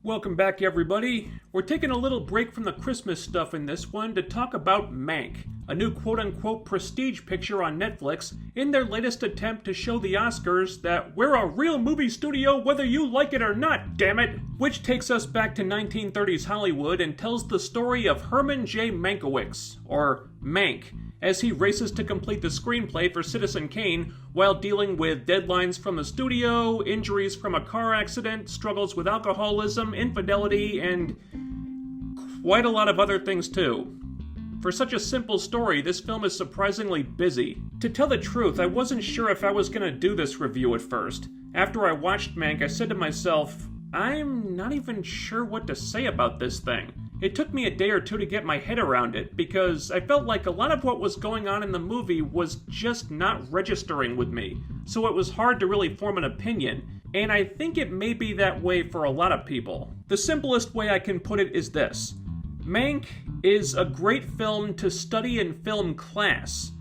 Welcome back, everybody. We're taking a little break from the Christmas stuff in this one to talk about Mank, a new quote-unquote prestige picture on Netflix in their latest attempt to show the Oscars that we're a real movie studio whether you like it or not, damn it! Which takes us back to 1930s Hollywood and tells the story of Herman J. Mankiewicz, or Mank, as he races to complete the screenplay for Citizen Kane while dealing with deadlines from the studio, injuries from a car accident, struggles with alcoholism, infidelity, and quite a lot of other things too. For such a simple story, this film is surprisingly busy. To tell the truth, I wasn't sure if I was going to do this review at first. After I watched Mank, I said to myself, I'm not even sure what to say about this thing. It took me a day or two to get my head around it, because I felt like a lot of what was going on in the movie was just not registering with me, so it was hard to really form an opinion, and I think it may be that way for a lot of people. The simplest way I can put it is this. Mank is a great film to study in film class,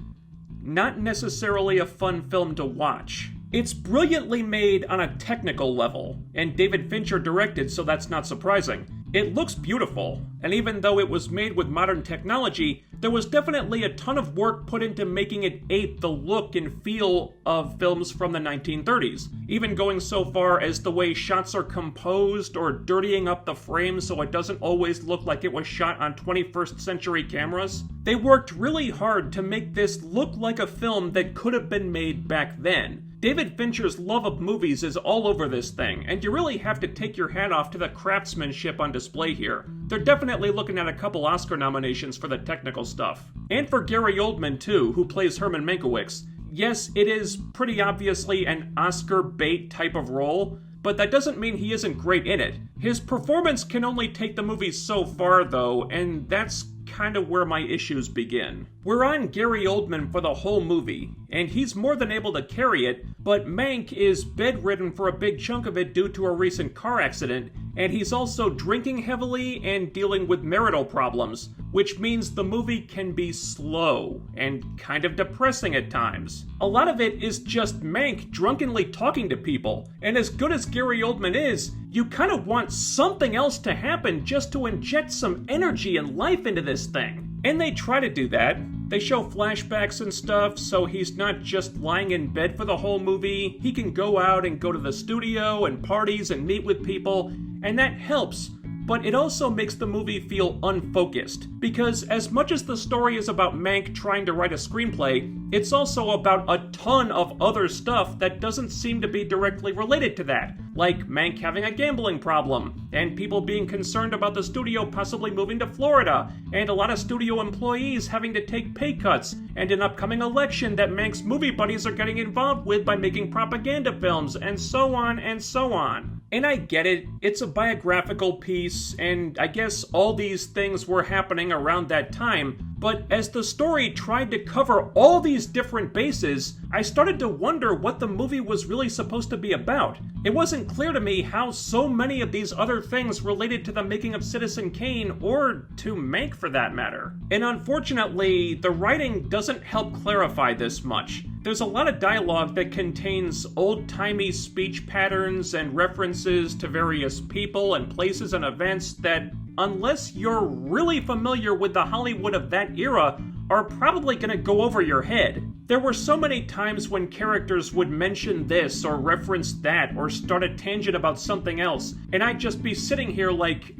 not necessarily a fun film to watch. It's brilliantly made on a technical level, and David Fincher directed, so that's not surprising. It looks beautiful, and even though it was made with modern technology, there was definitely a ton of work put into making it ape the look and feel of films from the 1930s, even going so far as the way shots are composed or dirtying up the frame so it doesn't always look like it was shot on 21st century cameras. They worked really hard to make this look like a film that could have been made back then. David Fincher's love of movies is all over this thing, and you really have to take your hat off to the craftsmanship on display here. They're definitely looking at a couple Oscar nominations for the technical stuff. And for Gary Oldman, too, who plays Herman Mankiewicz. Yes, it is pretty obviously an Oscar bait type of role, but that doesn't mean he isn't great in it. His performance can only take the movie so far, though, and that's kind of where my issues begin. We're on Gary Oldman for the whole movie, and he's more than able to carry it, but Mank is bedridden for a big chunk of it due to a recent car accident, and he's also drinking heavily and dealing with marital problems, which means the movie can be slow and kind of depressing at times. A lot of it is just Mank drunkenly talking to people, and as good as Gary Oldman is, you kind of want something else to happen just to inject some energy and life into this thing. And they try to do that. They show flashbacks and stuff, so he's not just lying in bed for the whole movie. He can go out and go to the studio and parties and meet with people, and that helps. But it also makes the movie feel unfocused, because as much as the story is about Mank trying to write a screenplay, it's also about a ton of other stuff that doesn't seem to be directly related to that, like Mank having a gambling problem, and people being concerned about the studio possibly moving to Florida, and a lot of studio employees having to take pay cuts, and an upcoming election that Mank's movie buddies are getting involved with by making propaganda films, and so on and so on. And I get it, it's a biographical piece, and I guess all these things were happening around that time, but as the story tried to cover all these different bases, I started to wonder what the movie was really supposed to be about. It wasn't clear to me how so many of these other things related to the making of Citizen Kane, or to Mank for that matter. And unfortunately, the writing doesn't help clarify this much. There's a lot of dialogue that contains old-timey speech patterns and references to various people and places and events that, unless you're really familiar with the Hollywood of that era, are probably going to go over your head. There were so many times when characters would mention this or reference that or start a tangent about something else, and I'd just be sitting here like,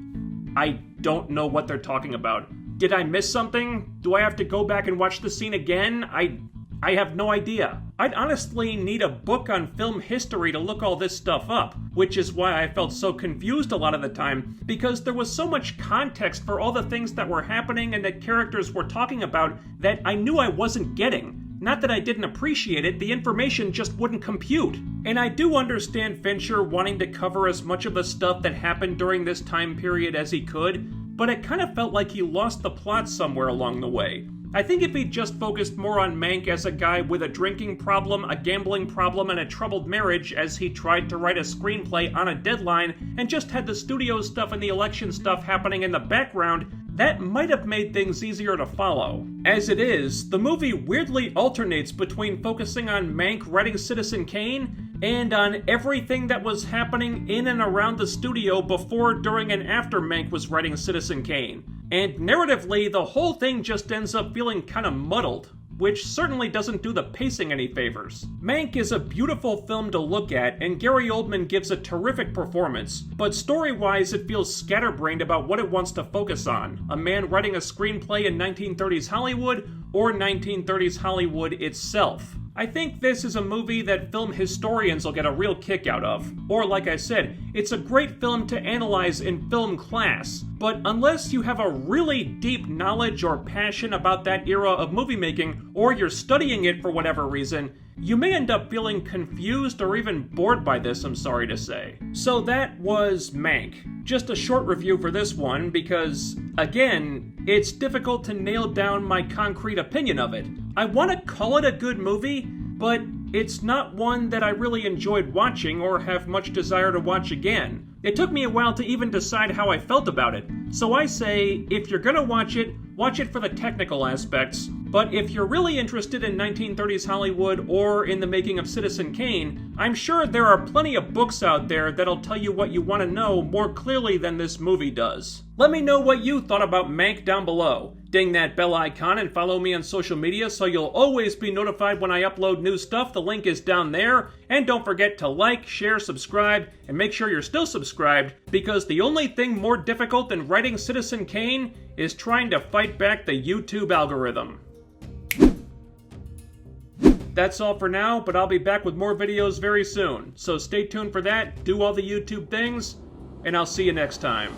I don't know what they're talking about. Did I miss something? Do I have to go back and watch the scene again? I have no idea. I'd honestly need a book on film history to look all this stuff up, which is why I felt so confused a lot of the time, because there was so much context for all the things that were happening and that characters were talking about that I knew I wasn't getting. Not that I didn't appreciate it, the information just wouldn't compute. And I do understand Fincher wanting to cover as much of the stuff that happened during this time period as he could, but it kind of felt like he lost the plot somewhere along the way. I think if he'd just focused more on Mank as a guy with a drinking problem, a gambling problem, and a troubled marriage as he tried to write a screenplay on a deadline, and just had the studio stuff and the election stuff happening in the background, that might have made things easier to follow. As it is, the movie weirdly alternates between focusing on Mank writing Citizen Kane and on everything that was happening in and around the studio before, during, and after Mank was writing Citizen Kane. And narratively, the whole thing just ends up feeling kind of muddled, which certainly doesn't do the pacing any favors. Mank is a beautiful film to look at, and Gary Oldman gives a terrific performance, but story-wise it feels scatterbrained about what it wants to focus on. A man writing a screenplay in 1930s Hollywood, or 1930s Hollywood itself. I think this is a movie that film historians will get a real kick out of. Or like I said, it's a great film to analyze in film class, but unless you have a really deep knowledge or passion about that era of movie making, or you're studying it for whatever reason, you may end up feeling confused or even bored by this, I'm sorry to say. So that was Mank. Just a short review for this one because, again, it's difficult to nail down my concrete opinion of it. I want to call it a good movie, but it's not one that I really enjoyed watching or have much desire to watch again. It took me a while to even decide how I felt about it, so I say, if you're gonna watch it for the technical aspects, but if you're really interested in 1930s Hollywood or in the making of Citizen Kane, I'm sure there are plenty of books out there that'll tell you what you want to know more clearly than this movie does. Let me know what you thought about Mank down below. Ding that bell icon and follow me on social media so you'll always be notified when I upload new stuff. The link is down there. And don't forget to like, share, subscribe, and make sure you're still subscribed, because the only thing more difficult than writing Citizen Kane is trying to fight back the YouTube algorithm. That's all for now, but I'll be back with more videos very soon. So stay tuned for that, do all the YouTube things, and I'll see you next time.